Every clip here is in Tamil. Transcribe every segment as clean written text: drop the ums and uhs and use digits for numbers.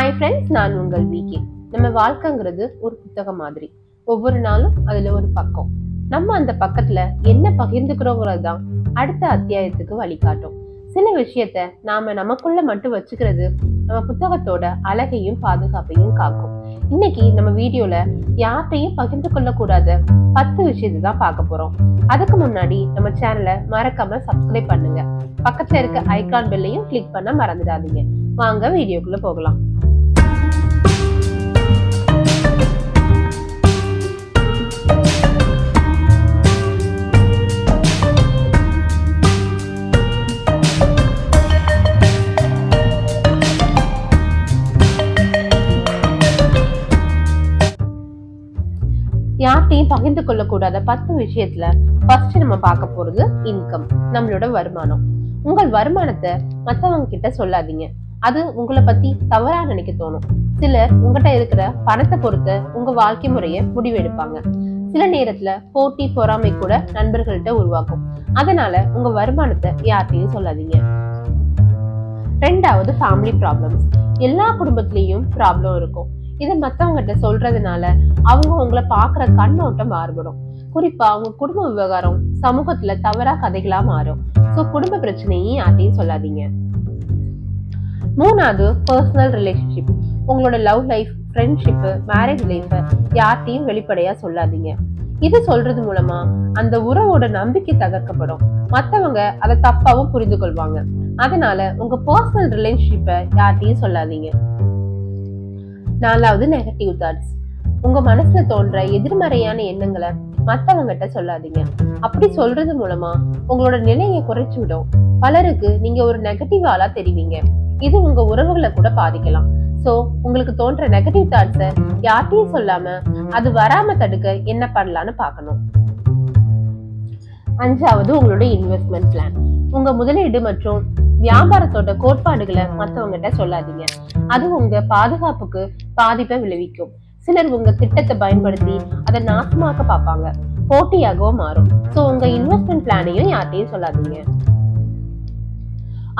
ஹாய் ஃப்ரெண்ட்ஸ், நான் உங்கள் விகே. நம்ம வாழ்க்கைங்கிறது ஒரு புத்தகம் மாதிரி. ஒவ்வொரு நாளும் அதுல ஒரு பக்கம். நம்ம அந்த பக்கத்துல என்ன பகிர்ந்துக்கிறோங்கிறது தான் அடுத்த அத்தியாயத்துக்கு வழிகாட்டும். சில விஷயத்த நாம நமக்குள்ள மட்டும் வச்சுக்கிறது நம்ம புத்தகத்தோட அழகையும் பாதுகாப்பையும் காக்கும். இன்னைக்கு நம்ம வீடியோல யார்கிட்டையும் பகிர்ந்து கொள்ளக்கூடாத 10 விஷயத்தை தான் பார்க்க போறோம். அதுக்கு முன்னாடி நம்ம சேனலை மறக்காம சப்ஸ்கிரைப் பண்ணுங்க. பக்கத்துல இருக்க ஐகான் பெல்லையும் கிளிக் பண்ண மறந்துடாதீங்க. வாங்க வீடியோக்குள்ள போகலாம். யார்கிட்டையும் பகிர்ந்து கொள்ளக்கூடாத 10 விஷயத்துல ஃபர்ஸ்ட் நம்ம பார்க்க போறது இன்கம், நம்மளோட வருமானம். உங்கள் வருமானத்தை மத்தவங்க கிட்ட சொல்லாதீங்க. அது உங்களை பத்தி தவறா நினைக்க தோணும். சிலர் உங்ககிட்ட இருக்கிற பணத்தை பொறுத்து உங்க வாழ்க்கை முறைய முடிவெடுப்பாங்க. சில நேரத்துல போட்டி பொறாமை கூட நண்பர்கள்ட்ட உருவாக்கும். அதனால உங்க வருமானத்தை யார்கிட்டையும் சொல்லாதீங்க. 2வது, ஃபேமிலி ப்ராப்ளம்ஸ். எல்லா குடும்பத்திலயும் ப்ராப்ளம் இருக்கும். இதை மத்தவங்கிட்ட சொல்றதுனால அவங்க உங்களை பாக்குற கண்ணோட்டம் மாறுபடும். குறிப்பா உங்க குடும்ப விவகாரம் சமூகத்துல தவறா கதைகளா மாறும். சோ குடும்ப பிரச்சனையும் யார்ட்டையும் சொல்லாதீங்க. 3வது, பர்சனல் ரிலேஷன்ஷிப். உங்களோட love life, friendship, marriage life யார்ட்டையும் வெளிப்படையா சொல்லாதீங்க. இது சொல்றது மூலமா அந்த உறவோட நம்பிக்கை தகர்க்கப்படும். மத்தவங்க அதை தப்பாவும் புரிந்து கொள்வாங்க. அதனால உங்க பர்சனல் ரிலேஷன்ஷிப்பை யார்ட்டையும் சொல்லாதீங்க. 4வது, நெகட்டிவ் தாட்ஸ். உங்க மனசுல தோன்ற எதிர்மறையான எண்ணங்களை மத்தவங்கிட்ட சொல்லாதீங்க. அப்படி சொல்றது மூலமா உங்களோட நிலையை குறைச்சு விடும். பலருக்கு நீங்க ஒரு நெகட்டிவ் ஆளா தெரிவிங்க. இது உங்க உறவுகளை கூட பாதிக்கலாம். சோ உங்களுக்கு தோன்ற நெகட்டிவ் தாட்ஸ யார்ட்டையும் சொல்லாம அது வராம தடுக்க என்ன பண்ணலாம்னு பார்க்கணும். 5வது, உங்களோட இன்வெஸ்ட்மெண்ட் பிளான். உங்க முதலீடு மற்றும் வியாபாரத்தோட கோட்பாடுகளை மத்தவங்கிட்ட சொல்லாதீங்க. அது உங்க பாதுகாப்புக்கு பாதிப்பை விளைவிக்கும். சிலர் உங்க திட்டத்தை பயன்படுத்தி அதை நாசமாக்க பார்ப்பாங்க. போட்டியாகவும் மாறும். சோ உங்க இன்வெஸ்ட்மெண்ட் பிளானையும் யார்ட்டையும் சொல்லாதீங்க.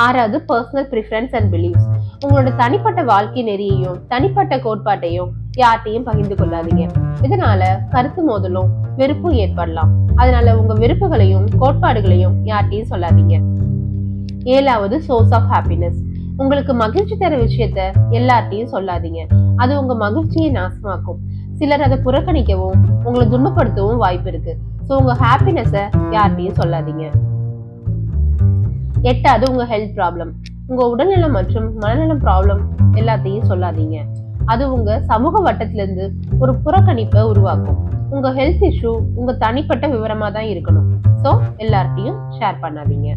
6வது, பர்சனல் ப்ரிஃபரன்ஸ் அண்ட் பிலீவ்ஸ். உங்களோட தனிப்பட்ட வாழ்க்கை நெறியையும் தனிப்பட்ட கோட்பாட்டையும் யார்ட்டையும் பகிர்ந்து கொள்ளாதீங்க. இதனால கருத்து மோதலும் வெறுப்பும் ஏற்படலாம். அதனால உங்க விருப்புகளையும் கோட்பாடுகளையும் யார்ட்டையும் சொல்லாதீங்க. 7வது, சோர்ஸ் ஆஃப் ஹாப்பினஸ். உங்களுக்கு மகிழ்ச்சி தர விஷயத்த எல்லார்ட்டையும் சொல்லாதீங்க. அது உங்க மகிழ்ச்சியை நாசமாக்கும். சிலர் அதை புறக்கணிக்கவும் உங்களை துன்பப்படுத்தவும் வாய்ப்பு இருக்கு. சோ உங்க ஹாப்பினஸ யார்ட்டையும் சொல்லாதீங்க. 8வது, உங்க ஹெல்த் ப்ராப்ளம். உங்க உடல்நலம் மற்றும் மனநலம் ப்ராப்ளம் எல்லாத்தையும் சொல்லாதீங்க. அது உங்க சமூக வட்டத்துல இருந்து ஒரு புறக்கணிப்பை உருவாக்கும். உங்க ஹெல்த் இஷ்யூ உங்க தனிப்பட்ட விவரமா தான் இருக்கணும். சோ எல்லார்ட்டையும் ஷேர் பண்ணாதீங்க.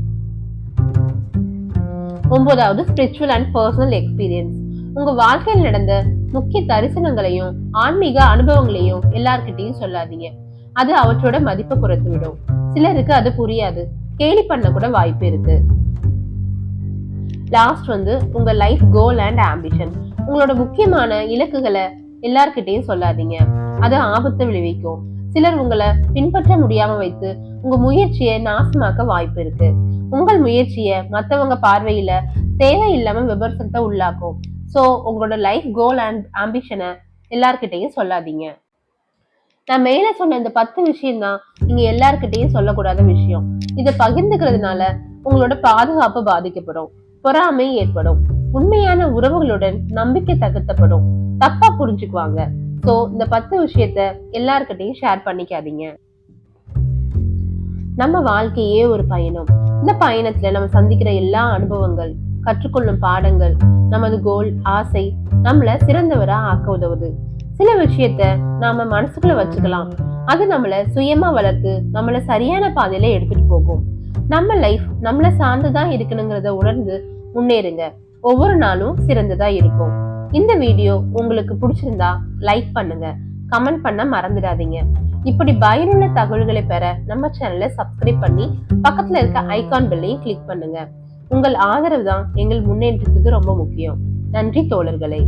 9வது, ஸ்பிரிச்சுவல் அண்ட் பர்சனல் எக்ஸ்பீரியன்ஸ். உங்க வாழ்க்கையில் நடந்த முக்கிய தரிசனங்களையும் ஆன்மீக அனுபவங்களையும் எல்லார்கிட்டையும் சொல்லாதீங்க. அது அவற்றோட மதிப்பை குறைத்து விடும். சிலருக்கு அது புரியாது, கேலி பண்ண கூட வாய்ப்பு இருக்கு. லாஸ்ட் உங்க லைஃப் கோல் அண்ட் ஆம்பிஷன். உங்களோட முக்கியமான இலக்குகளை எல்லார்கிட்டையும் சொல்லாதீங்க. அது ஆபத்தை விளைவிக்கும். சிலர் உங்களை பின்பற்ற முடியாம வைத்து உங்க முயற்சியை நாசமாக்க வாய்ப்பு இருக்கு. உங்கள் முயற்சிய மத்தவங்க பார்வையில தேவையில்லாம விமர்சனத்தை உள்ளாக்கும். சோ உங்களோட லைஃப் கோல் அண்ட் ஆம்பிஷனை எல்லார்கிட்டையும் சொல்லாதீங்க. நான் மேல சொன்ன இந்த 10 விஷயம் தான் நீங்க எல்லார்கிட்டையும் சொல்லக்கூடாத விஷயம். இதை பகிர்ந்துக்கிறதுனால உங்களோட பாதுகாப்பு பாதிக்கப்படும், பொறாமை ஏற்படும், உண்மையான உறவுகளுடன் நம்பிக்கை தகர்த்தப்படும், தப்பா புரிஞ்சுக்குவாங்க. சோ இந்த 10 விஷயத்த எல்லார்கிட்டையும் ஷேர் பண்ணிக்காதீங்க. நம்ம வாழ்க்கையே ஒரு பயணம். இந்த பயணத்துல நம்ம சந்திக்கிற எல்லா அனுபவங்கள், கற்றுக்கொள்ளும் பாடங்கள், நமது கோல், ஆசை நம்மள சிறந்தவரா ஆக்க உதவுது. சில விஷயத்த நாம மனசுக்குள்ள வச்சுக்கலாம். அது நம்மள சுயமா வளர்த்து நம்மள சரியான பாதையில எடுத்துட்டு போகும். நம்ம லைஃப் நம்மள சார்ந்துதான் இருக்கணுங்கிறத உணர்ந்து முன்னேறுங்க. ஒவ்வொரு நாளும் சிறந்ததா இருக்கும். இந்த வீடியோ உங்களுக்கு பிடிச்சிருந்தா லைக் பண்ணுங்க, கமெண்ட் பண்ண மறந்துடாதீங்க. இப்படி பயனுள்ள தகவல்களை பெற நம்ம சேனலை சப்ஸ்கிரைப் பண்ணி பக்கத்துல இருக்க ஐகான் பெல்லையும் கிளிக் பண்ணுங்க. உங்கள் ஆதரவு தான் எங்கள் முன்னேற்றத்துக்கு ரொம்ப முக்கியம். நன்றி தோழர்களே.